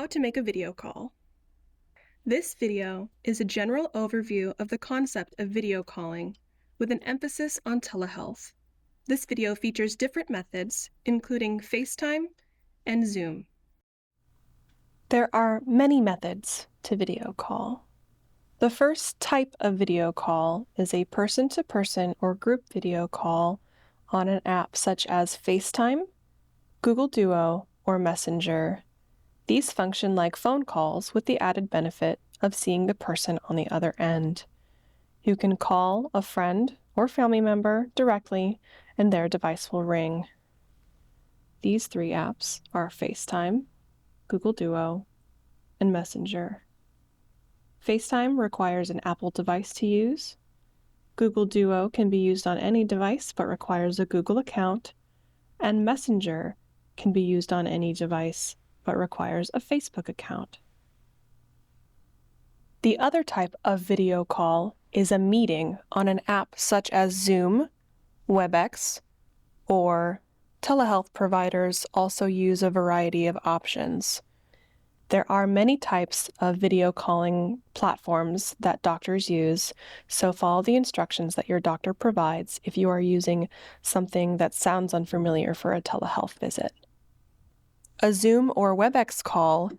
How to make a video call. This video is a general overview of the concept of video calling, with an emphasis on telehealth. This video features different methods, including FaceTime and Zoom. There are many methods to video call. The first type of video call is a person-to-person or group video call on an app such as FaceTime, Google Duo, or Messenger. These function like phone calls with the added benefit of seeing the person on the other end. You can call a friend or family member directly and their device will ring. These three apps are FaceTime, Google Duo, and Messenger. FaceTime requires an Apple device to use. Google Duo can be used on any device but requires a Google account. And Messenger can be used on any device but requires a Facebook account. The other type of video call is a meeting on an app such as Zoom, WebEx, or telehealth providers also use a variety of options. There are many types of video calling platforms that doctors use, so follow the instructions that your doctor provides if you are using something that sounds unfamiliar for a telehealth visit. A Zoom or WebEx call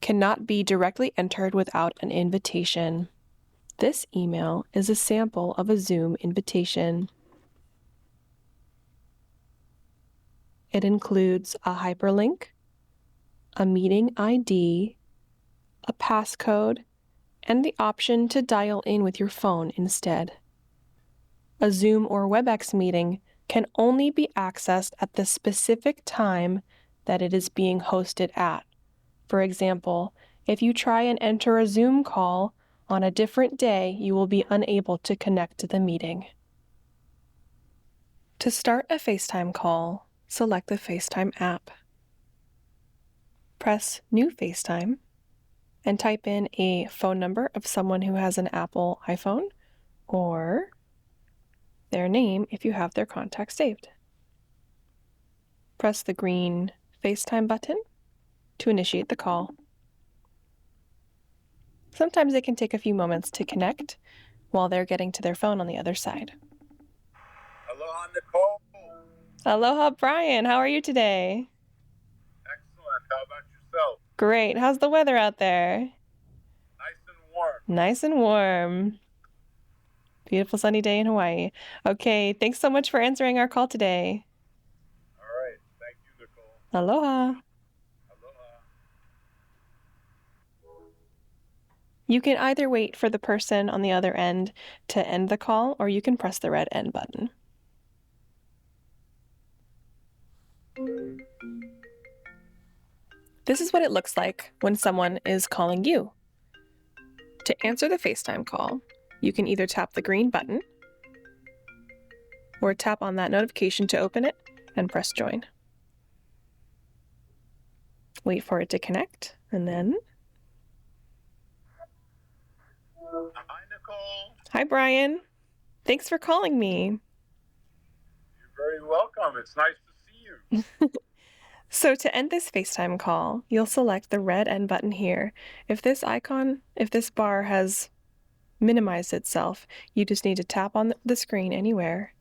cannot be directly entered without an invitation. This email is a sample of a Zoom invitation. It includes a hyperlink, a meeting ID, a passcode, and the option to dial in with your phone instead. A Zoom or WebEx meeting can only be accessed at the specific time that it is being hosted at. For example, if you try and enter a Zoom call on a different day, you will be unable to connect to the meeting. To start a FaceTime call, select the FaceTime app. Press New FaceTime and type in a phone number of someone who has an Apple iPhone or their name if you have their contact saved. Press the green FaceTime button to initiate the call. Sometimes it can take a few moments to connect while they're getting to their phone on the other side. Aloha, Nicole. Aloha, Brian. How are you today? Excellent. How about yourself? Great. How's the weather out there? Nice and warm. Nice and warm. Beautiful sunny day in Hawaii. Okay, thanks so much for answering our call today. All right. Thank you, Nicole. Aloha. Aloha. You can either wait for the person on the other end to end the call, or you can press the red end button. This is what it looks like when someone is calling you. To answer the FaceTime call, you can either tap the green button or tap on that notification to open it and press join. Wait for it to connect and then... Hi, Nicole. Hi, Brian. Thanks for calling me. You're very welcome. It's nice to see you. So to end this FaceTime call, you'll select the red end button here. If this bar has minimized itself, you just need to tap on the screen anywhere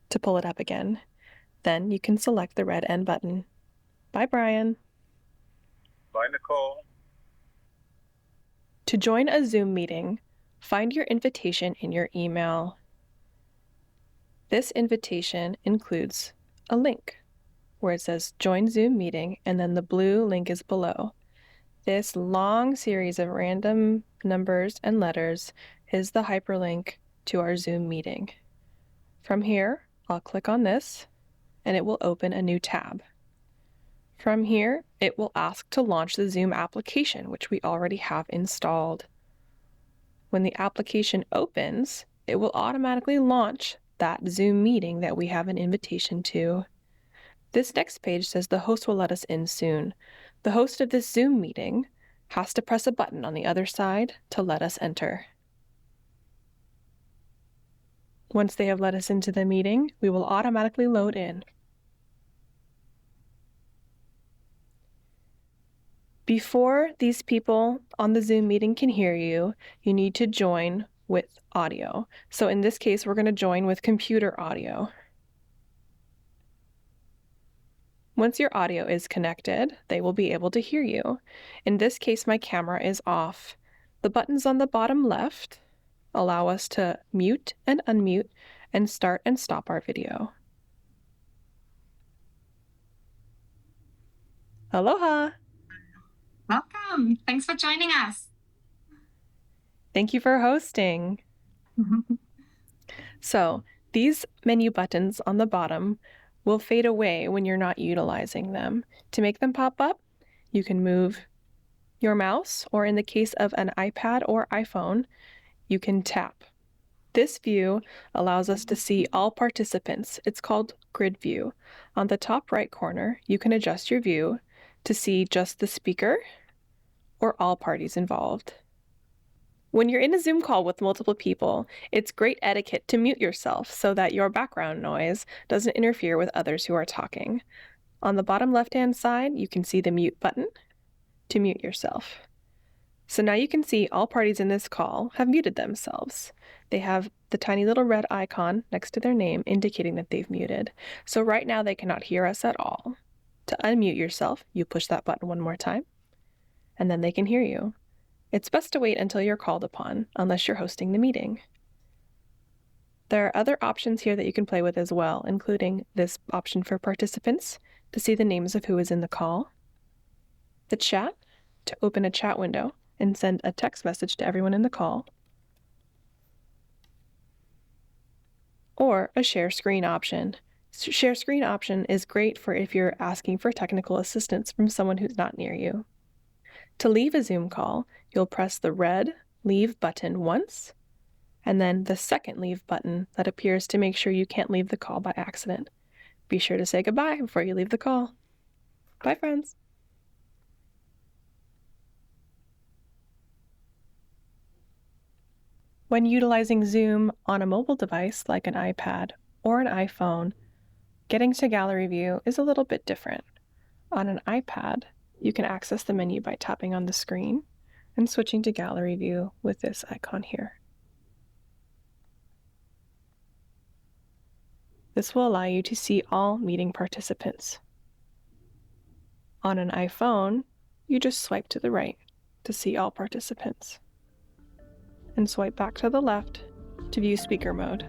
to pull it up again. Then you can select the red end button. Bye, Brian. Bye, Nicole. To join a Zoom meeting, find your invitation in your email. This invitation includes a link where it says Join Zoom Meeting, and then the blue link is below. This long series of random numbers and letters is the hyperlink to our Zoom meeting. From here, I'll click on this, and it will open a new tab. From here, it will ask to launch the Zoom application, which we already have installed. When the application opens, it will automatically launch that Zoom meeting that we have an invitation to. This next page says the host will let us in soon. The host of this Zoom meeting has to press a button on the other side to let us enter. Once they have let us into the meeting, we will automatically load in. Before these people on the Zoom meeting can hear you, you need to join with audio. So in this case, we're going to join with computer audio. Once your audio is connected, they will be able to hear you. In this case, my camera is off. The buttons on the bottom left allow us to mute and unmute and start and stop our video. Aloha! Welcome. Thanks for joining us. Thank you for hosting. So these menu buttons on the bottom will fade away when you're not utilizing them. To make them pop up, you can move your mouse, or in the case of an iPad or iPhone, you can tap. This view allows us to see all participants. It's called Grid View. On the top right corner, you can adjust your view to see just the speaker or all parties involved. When you're in a Zoom call with multiple people, it's great etiquette to mute yourself so that your background noise doesn't interfere with others who are talking. On the bottom left-hand side, you can see the mute button to mute yourself. So now you can see all parties in this call have muted themselves. They have the tiny little red icon next to their name indicating that they've muted. So right now they cannot hear us at all. To unmute yourself, you push that button one more time, and then they can hear you. It's best to wait until you're called upon, unless you're hosting the meeting. There are other options here that you can play with as well, including this option for participants to see the names of who is in the call, the chat to open a chat window and send a text message to everyone in the call, or a share screen option. Share screen option is great for if you're asking for technical assistance from someone who's not near you. To leave a Zoom call, you'll press the red leave button once, and then the second leave button that appears to make sure you can't leave the call by accident. Be sure to say goodbye before you leave the call. Bye, friends. When utilizing Zoom on a mobile device like an iPad or an iPhone, getting to gallery view is a little bit different. On an iPad, you can access the menu by tapping on the screen and switching to gallery view with this icon here. This will allow you to see all meeting participants. On an iPhone, you just swipe to the right to see all participants, and swipe back to the left to view speaker mode.